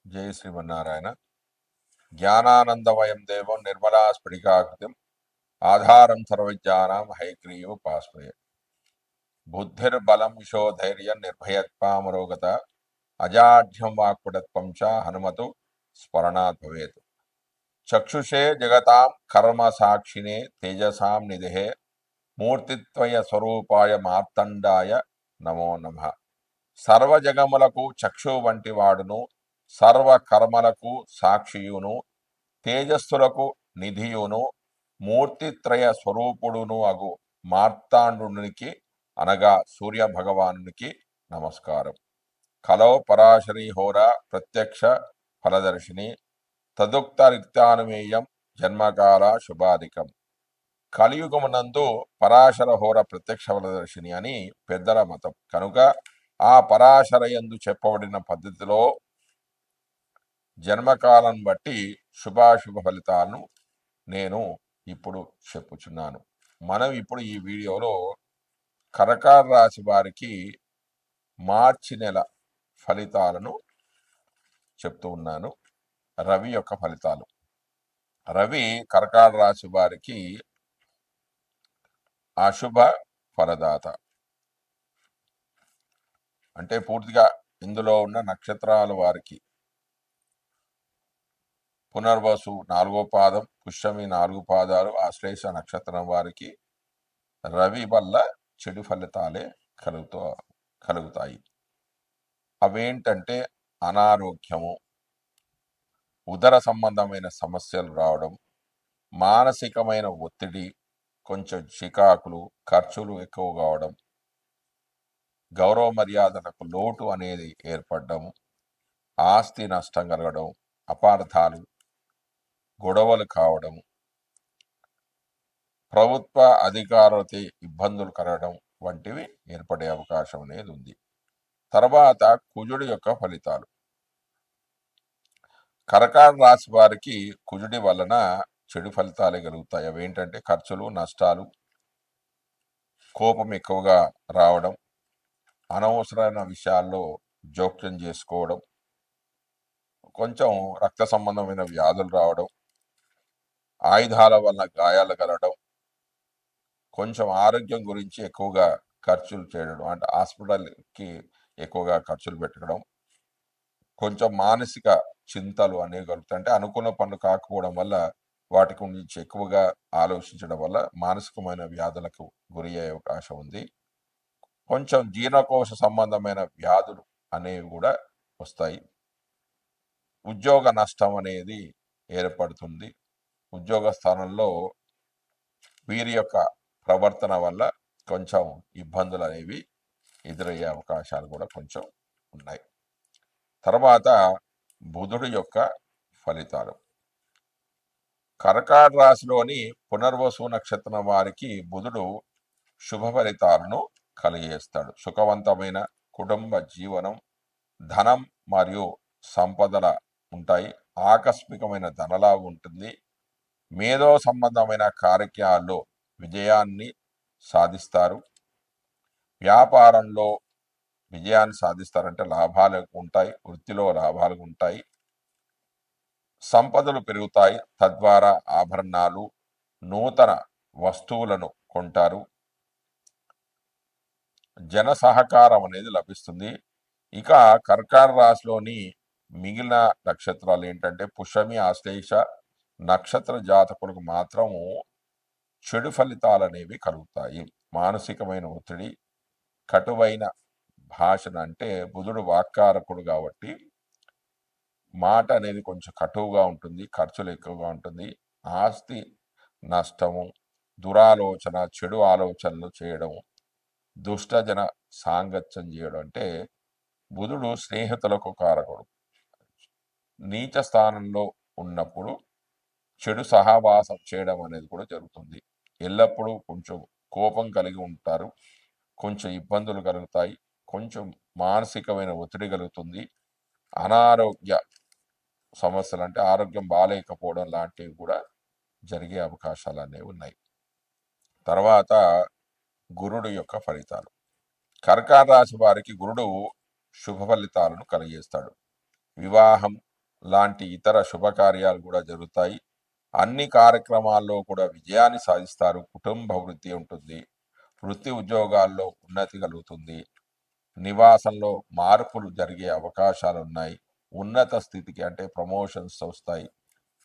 జై శ్రీమన్నారాయణ. జ్ఞానానందమయం దేవం నిర్మలా స్ఫటికాకృతిం ఆధారం సర్వజ్ఞానం హైగ్రీవోపాస్మయే. బుద్ధిర్బలం యశోధైర్యం నిర్భయత్వామరోగత అజాఢ్యం వాక్పటత్వం చ హనుమతు స్మరణాత్ భవేత్. చక్షుషే జగతాం కర్మ సాక్షినే తేజసాం నిధిహే మూర్తిత్వయ స్వరూపాయ మార్తండాయ నమో నమః. సర్వజగములకు చక్షు వంటి వాడును, సర్వ కర్మలకు సాక్షియును, తేజస్సులకు నిధియును, మూర్తిత్రయ స్వరూపుడును అగు మార్తాండునికి అనగా సూర్య భగవానునికి నమస్కారం. కలో పరాశరీ హోర ప్రత్యక్ష ఫలదర్శిని తదుక్త రిక్తానుమేయం జన్మకాల శుభాధికం. కలియుగమునందు పరాశర హోర ప్రత్యక్ష ఫలదర్శిని అని పెద్దల మతం కనుక ఆ పరాశరయందు చెప్పబడిన పద్ధతిలో జన్మకాలం బట్టి శుభాశుభ ఫలితాలను నేను ఇప్పుడు చెప్పుచున్నాను. మనం ఇప్పుడు ఈ వీడియోలో కర్కాటక రాశి వారికి మార్చి నెల ఫలితాలను చెప్తూ ఉన్నాను. రవి యొక్క ఫలితాలు. రవి కర్కాటక రాశి వారికి అశుభ ఫలదాత. అంటే పూర్తిగా ఇందులో ఉన్న నక్షత్రాల వారికి పునర్వసు 4వ పాదం, పుష్యమి 4 పాదాలు, ఆశ్లేష నక్షత్రం వారికి రవి వల్ల చెడు ఫలితాలే కలుగుతాయి. అవేంటంటే అనారోగ్యము, ఉదర సంబంధమైన సమస్యలు రావడం, మానసికమైన ఒత్తిడి, కొంచెం చికాకులు, ఖర్చులు ఎక్కువ కావడం, గౌరవ మర్యాదలకు లోటు అనేది ఏర్పడడం, ఆస్తి నష్టం కలగడం, అపార్థాలు, గొడవలు కావడం, ప్రభుత్వ అధికారులతో ఇబ్బందులు కలగడం వంటివి ఏర్పడే అవకాశం అనేది ఉంది. తర్వాత కుజుడి యొక్క ఫలితాలు. కర్కాటక రాశి వారికి కుజుడి వలన చెడు ఫలితాలే కలుగుతాయి. అవేంటంటే ఖర్చులు, నష్టాలు, కోపం ఎక్కువగా రావడం, అనవసరమైన విషయాల్లో జోక్యం చేసుకోవడం, కొంచెం రక్త సంబంధమైన వ్యాధులు రావడం, ఆయుధాల వల్ల గాయాలు కలగడం, కొంచెం ఆరోగ్యం గురించి ఎక్కువగా ఖర్చులు చేయడం, అంటే హాస్పిటల్కి ఎక్కువగా ఖర్చులు పెట్టడం, కొంచెం మానసిక చింతలు అనేవి కలుగుతాయి. అంటే అనుకున్న పనులు కాకపోవడం వల్ల వాటి గురించి ఎక్కువగా ఆలోచించడం వల్ల మానసికమైన వ్యాధులకు గురి అయ్యే అవకాశం ఉంది. కొంచెం జీర్ణకోశ సంబంధమైన వ్యాధులు అనేవి కూడా వస్తాయి. ఉద్యోగ నష్టం అనేది ఏర్పడుతుంది. ఉద్యోగ స్థానంలో వీరి యొక్క ప్రవర్తన వల్ల కొంచెం ఇబ్బందులు అనేవి ఎదురయ్యే అవకాశాలు కూడా కొంచెం ఉన్నాయి. తర్వాత బుధుడి యొక్క ఫలితాలు. కర్కాటక రాశిలోని పునర్వసు నక్షత్రం వారికి బుధుడు శుభ ఫలితాలను కలిగేస్తాడు. సుఖవంతమైన కుటుంబ జీవనం, ధనం మరియు సంపదల ఉంటాయి. ఆకస్మికమైన ధనలాభం ఉంటుంది. మేధో సంబంధమైన కార్యక్రమాల్లో విజయాన్ని సాధిస్తారు. వ్యాపారంలో విజయాన్ని సాధిస్తారంటే లాభాలు ఉంటాయి. వృత్తిలో లాభాలు ఉంటాయి. సంపదలు పెరుగుతాయి. తద్వారా ఆభరణాలు, నూతన వస్తువులను కొంటారు. జన సహకారం అనేది లభిస్తుంది. ఇక కర్కాటక రాశిలోని మిగిలిన నక్షత్రాలు ఏంటంటే పుష్యమి, ఆశ్లేష నక్షత్ర జాతకులకు మాత్రము చెడు ఫలితాలు అనేవి కలుగుతాయి. మానసికమైన ఒత్తిడి, కటువైన భాషను, అంటే బుధుడు వాక్కారకుడు కాబట్టి మాట అనేది కొంచెం కటువుగా ఉంటుంది. ఖర్చులు ఎక్కువగా ఉంటుంది. ఆస్తి నష్టము, దురాలోచన, చెడు ఆలోచనలు చేయడం, దుష్టజన సాంగత్యం చేయడం. అంటే బుధుడు స్నేహితులకు కారకుడు. నీచ స్థానంలో ఉన్నప్పుడు చెడు సహవాసం చేయడం అనేది కూడా జరుగుతుంది. ఎల్లప్పుడూ కొంచెం కోపం కలిగి ఉంటారు. కొంచెం ఇబ్బందులు కలుగుతాయి. కొంచెం మానసికమైన ఒత్తిడి కలుగుతుంది. అనారోగ్య సమస్యలు, అంటే ఆరోగ్యం బాగాలేకపోవడం లాంటివి కూడా జరిగే అవకాశాలు అనేవి ఉన్నాయి. తర్వాత గురుడు యొక్క ఫలితాలు. కర్కాటక రాశి వారికి గురుడు శుభ ఫలితాలను కలిగేస్తాడు. వివాహం, లాంటి ఇతర శుభకార్యాలు కూడా జరుగుతాయి. అన్ని కార్యక్రమాల్లో కూడా విజయాన్ని సాధిస్తారు. కుటుంబ వృద్ధి ఉంటుంది. వృత్తి ఉద్యోగాల్లో ఉన్నతి కలుగుతుంది. నివాసంలో మార్పులు జరిగే అవకాశాలున్నాయి. ఉన్నత స్థితికి అంటే ప్రమోషన్స్ వస్తాయి.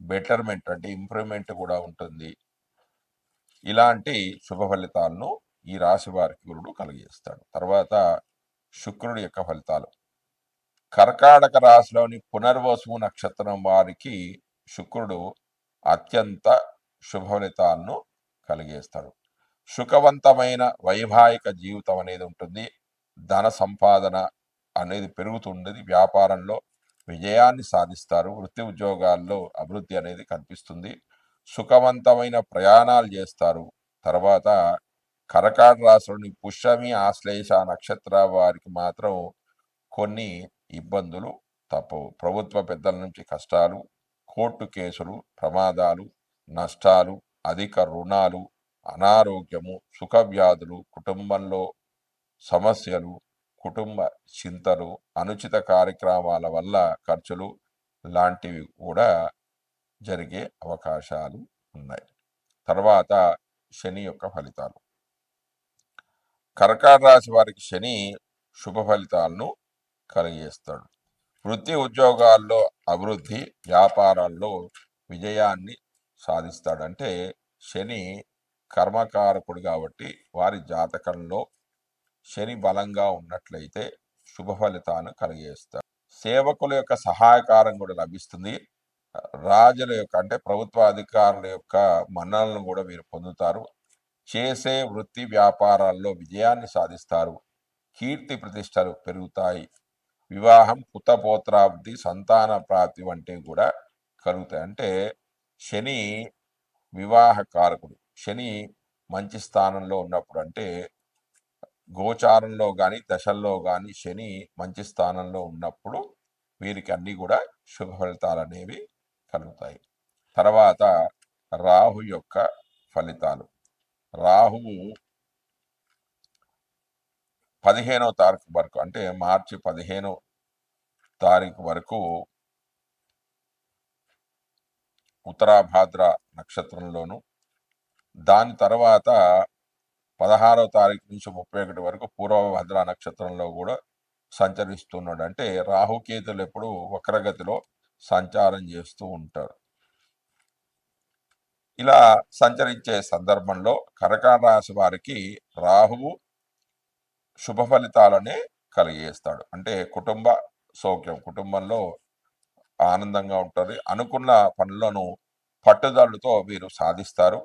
బెటర్మెంట్ అంటే ఇంప్రూవ్మెంట్ కూడా ఉంటుంది. ఇలాంటి శుభ ఫలితాలను ఈ రాశి వారికి గురుడు కలిగిస్తాడు. తర్వాత శుక్రుడి యొక్క ఫలితాలు. కర్కాటక రాశిలోని పునర్వసు నక్షత్రం వారికి శుక్రుడు అత్యంత శుభ ఫలితాలను కలిగేస్తాడు. సుఖవంతమైన వైవాహిక జీవితం అనేది ఉంటుంది. ధన సంపాదన అనేది పెరుగుతుండేది. వ్యాపారంలో విజయాన్ని సాధిస్తారు. వృత్తి ఉద్యోగాల్లో అభివృద్ధి అనేది కనిపిస్తుంది. సుఖవంతమైన ప్రయాణాలు చేస్తారు. తర్వాత కర్కాటక రాశిలోని పుష్యమి ఆశ్లేష నక్షత్ర వారికి మాత్రం కొన్ని ఇబ్బందులు తప్పవు. ప్రభుత్వ పెద్దల నుంచి కష్టాలు, కోర్టు కేసులు, ప్రమాదాలు, నష్టాలు, అధిక రుణాలు, అనారోగ్యము, సుఖ వ్యాధులు, కుటుంబంలో సమస్యలు, కుటుంబ చింతలు, అనుచిత కార్యక్రమాల వల్ల ఖర్చులు లాంటివి కూడా జరిగే అవకాశాలు ఉన్నాయి. తర్వాత శని యొక్క ఫలితాలు. కర్కాటక రాశి వారికి శని శుభ ఫలితాలను కలిగేస్తాడు. వృత్తి ఉద్యోగాల్లో అభివృద్ధి, వ్యాపారాల్లో విజయాన్ని సాధిస్తాడు. అంటే శని కర్మకారకుడు కాబట్టి వారి జాతకంలో శని బలంగా ఉన్నట్లయితే శుభ ఫలితాన్ని కలిగేస్తాడు. సేవకుల యొక్క సహాయకారం కూడా లభిస్తుంది. రాజుల యొక్క అంటే ప్రభుత్వ అధికారుల యొక్క మన్ననలను కూడా వీరు పొందుతారు. చేసే వృత్తి వ్యాపారాల్లో విజయాన్ని సాధిస్తారు. కీర్తి ప్రతిష్టలు పెరుగుతాయి. వివాహం, పుత్రపౌత్రాభివృద్ధి, సంతాన ప్రాప్తి వంటివి కూడా కలుగుతాయి. అంటే శని వివాహ కారకుడు. శని మంచి స్థానంలో ఉన్నప్పుడు అంటే గోచారంలో కానీ దశల్లో కానీ శని మంచి స్థానంలో ఉన్నప్పుడు వీరికి అన్నీ కూడా శుభ ఫలితాలు అనేవి కలుగుతాయి. తర్వాత రాహు యొక్క ఫలితాలు. రాహువు 15వ తారీఖు వరకు అంటే మార్చి 15వ తారీఖు వరకు ఉత్తరాభాద్ర నక్షత్రంలోను, దాని తర్వాత 16వ తారీఖు నుంచి 31 వరకు పూర్వభద్ర నక్షత్రంలో కూడా సంచరిస్తున్నాడు. అంటే రాహుకేతులు ఎప్పుడు వక్రగతిలో సంచారం చేస్తూ ఉంటారు. ఇలా సంచరించే సందర్భంలో కర్కాటక రాశి వారికి రాహువు శుభ ఫలితాలనే కలిగేస్తాడు. అంటే కుటుంబ సౌఖ్యం, కుటుంబంలో ఆనందంగా ఉంటుంది. అనుకున్న పనులను పట్టుదలతో వీరు సాధిస్తారు.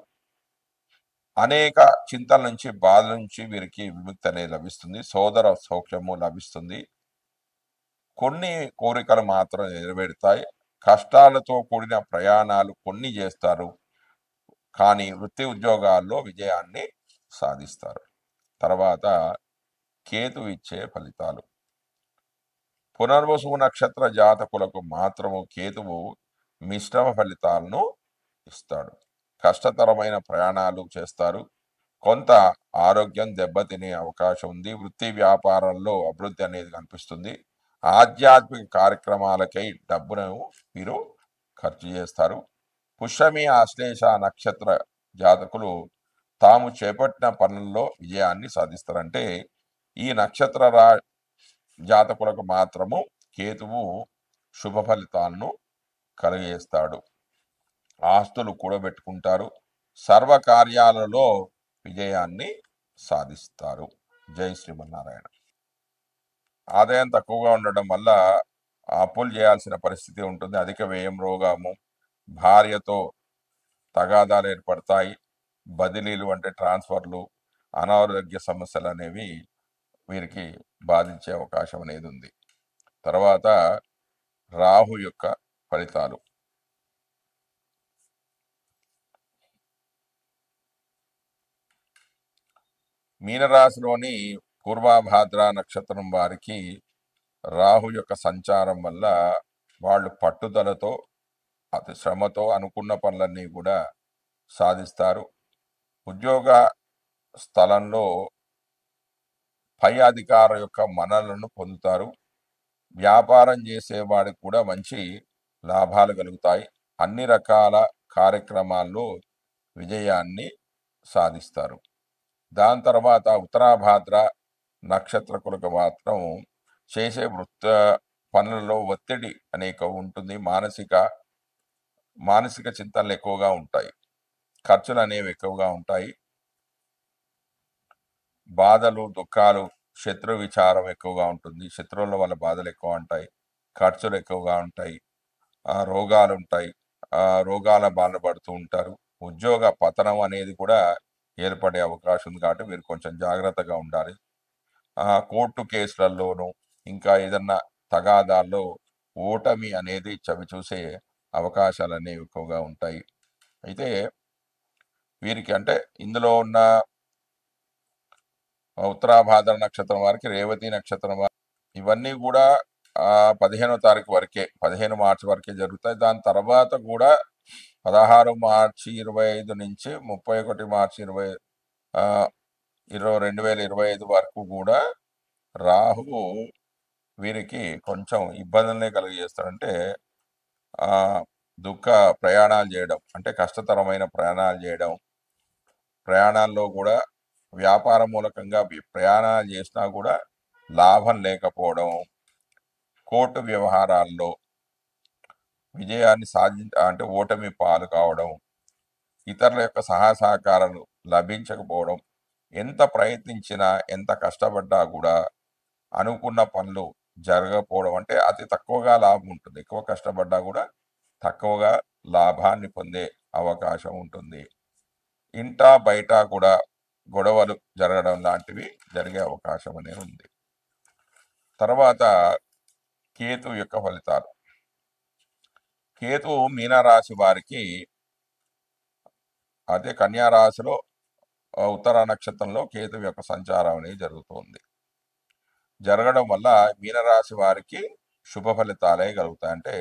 అనేక చింతల నుంచి, బాధల నుంచి వీరికి విముక్తి అనేది లభిస్తుంది. సోదర సౌఖ్యము లభిస్తుంది. కొన్ని కోరికలు మాత్రం నెరవేరుతాయి. కష్టాలతో కూడిన ప్రయాణాలు కొన్ని చేస్తారు, కానీ వృత్తి ఉద్యోగాల్లో విజయాన్ని సాధిస్తారు. తర్వాత కేతు ఇచ్చే ఫలితాలు. పునర్వసు నక్షత్ర జాతకులకు మాత్రము కేతువు మిశ్రమ ఫలితాలను ఇస్తాడు. కష్టతరమైన ప్రయాణాలు చేస్తారు. కొంత ఆరోగ్యం దెబ్బతినే అవకాశం ఉంది. వృత్తి వ్యాపారాల్లో అభివృద్ధి అనేది కనిపిస్తుంది. ఆధ్యాత్మిక కార్యక్రమాలకై డబ్బును వీరు ఖర్చు చేస్తారు. పుష్యమి ఆశ్లేష నక్షత్ర జాతకులు తాము చేపట్టిన పనుల్లో విజయాన్ని సాధిస్తారంటే ఈ నక్షత్ర జాతకులకు మాత్రము కేతువు శుభ ఫలితాలను కలిగేస్తాడు. ఆస్తులు కూడబెట్టుకుంటారు. సర్వకార్యాలలో విజయాన్ని సాధిస్తారు. జై శ్రీమన్నారాయణ. ఆదాయం తక్కువగా ఉండడం వల్ల అప్పులు చేయాల్సిన పరిస్థితి ఉంటుంది. అధిక వ్యయం, రోగము, భార్యతో తగాదాలు ఏర్పడతాయి. బదిలీలు అంటే ట్రాన్స్ఫర్లు, అనారోగ్య సమస్యలు అనేవి వీరికి బాధించే అవకాశం అనేది ఉంది. తర్వాత రాహు యొక్క ఫలితాలు. మీనరాశిలోని పూర్వభాద్ర నక్షత్రం వారికి రాహు యొక్క సంచారం వల్ల వాళ్ళు పట్టుదలతో, అతి శ్రమతో అనుకున్న పనులన్నీ కూడా సాధిస్తారు. ఉద్యోగ స్థలంలో పై అధికారుల యొక్క మన్ననలను పొందుతారు. వ్యాపారం చేసేవాడికి కూడా మంచి లాభాలు కలుగుతాయి. అన్ని రకాల కార్యక్రమాల్లో విజయాన్ని సాధిస్తారు. దాని తర్వాత ఉత్తరాభాద్ర నక్షత్రకులకు మాత్రం చేసే పనులలో ఒత్తిడి అనేక ఉంటుంది. మానసిక చింతనలు ఎక్కువగా ఉంటాయి. ఖర్చులు అనేవి ఎక్కువగా ఉంటాయి. బాధలు, దుఃఖాలు, శత్రు విచారం ఎక్కువగా ఉంటుంది. శత్రువుల వల్ల బాధలు ఎక్కువ ఉంటాయి. ఖర్చులు ఎక్కువగా ఉంటాయి. రోగాలు ఉంటాయి. రోగాల బారిన పడుతూ ఉంటారు. ఉద్యోగ పతనం అనేది కూడా ఏర్పడే అవకాశం ఉంది. కాబట్టి మీరు కొంచెం జాగ్రత్తగా ఉండాలి. కోర్టు కేసులలోనూ ఇంకా ఏదన్నా తగాదాల్లో ఓటమి అనేది చవిచూసే అవకాశాలు అనేవి ఎక్కువగా ఉంటాయి. అయితే వీరికి అంటే ఇందులో ఉన్న ఉత్తరాభాద్ర నక్షత్రం వారికి, రేవతి నక్షత్రం వారికి ఇవన్నీ కూడా 15వ తారీఖు వరకే, 15 మార్చి వరకే జరుగుతాయి. దాని తర్వాత కూడా 16 మార్చి 25 నుంచి 31 మార్చి 2025 వరకు కూడా రాహువు వీరికి కొంచెం ఇబ్బందులనే కలిగజేస్తాడంటే దుఃఖ ప్రయాణాలు చేయడం, అంటే కష్టతరమైన ప్రయాణాలు చేయడం, ప్రయాణాల్లో కూడా వ్యాపార మూలకంగా ప్రయాణాలు చేసినా కూడా లాభం లేకపోవడం, కోర్టు వ్యవహారాల్లో విజయాన్ని అంటే ఓటమి పాలు కావడం, ఇతరుల యొక్క సహకారాలు లభించకపోవడం, ఎంత ప్రయత్నించినా ఎంత కష్టపడ్డా కూడా అనుకున్న పనులు జరగకపోవడం, అంటే అతి తక్కువగా లాభం ఉంటుంది. ఎక్కువ కష్టపడ్డా కూడా తక్కువగా లాభాన్ని పొందే అవకాశం ఉంటుంది. ఇంటా బయట కూడా గొడవలు జరగడం లాంటివి జరిగే అవకాశం అనేది ఉంది. తర్వాత కేతు యొక్క ఫలితాలు. కేతు మీనరాశి వారికి, అదే కన్యా రాశిలో ఉత్తర నక్షత్రంలో కేతు యొక్క సంచారం అనేది జరుగుతుంది. జరగడం వల్ల మీనరాశి వారికి శుభ ఫలితాలే కలుగుతాయి. అంటే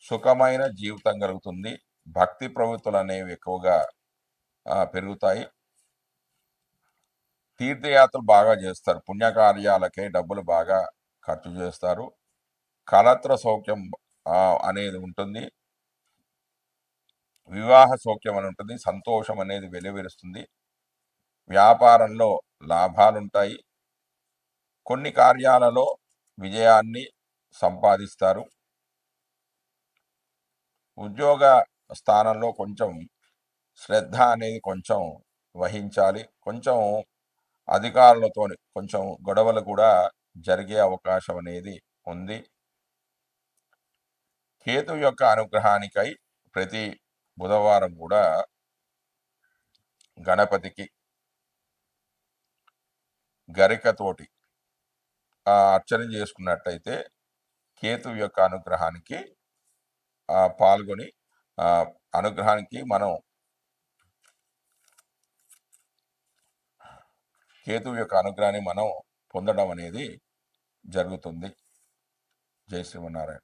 సుఖమైన జీవితం కలుగుతుంది. భక్తి ప్రవృత్తులు అనేవి ఎక్కువగా పెరుగుతాయి. తీర్థయాత్రలు బాగా చేస్తారు. పుణ్యకార్యాలకే డబ్బులు బాగా ఖర్చు చేస్తారు. కళత్ర సౌఖ్యం అనేది ఉంటుంది. వివాహ సౌఖ్యం అని ఉంటుంది. సంతోషం అనేది వెలువరుస్తుంది. వ్యాపారంలో లాభాలుంటాయి. కొన్ని కార్యాలలో విజయాన్ని సంపాదిస్తారు. ఉద్యోగ స్థానంలో కొంచెం శ్రద్ధ అనేది కొంచెం వహించాలి. కొంచెం అధికారులతో కొంచెం గొడవలు కూడా జరిగే అవకాశం అనేది ఉంది. కేతు యొక్క అనుగ్రహానికై ప్రతి బుధవారం కూడా గణపతికి గరికతోటి అర్చన చేసుకున్నట్టయితే కేతు యొక్క అనుగ్రహానికి పాల్గొని అనుగ్రహానికి మనం కేతువు యొక్క అనుగ్రహాన్ని మనం పొందడం అనేది జరుగుతుంది. జై శ్రీమన్నారాయణ.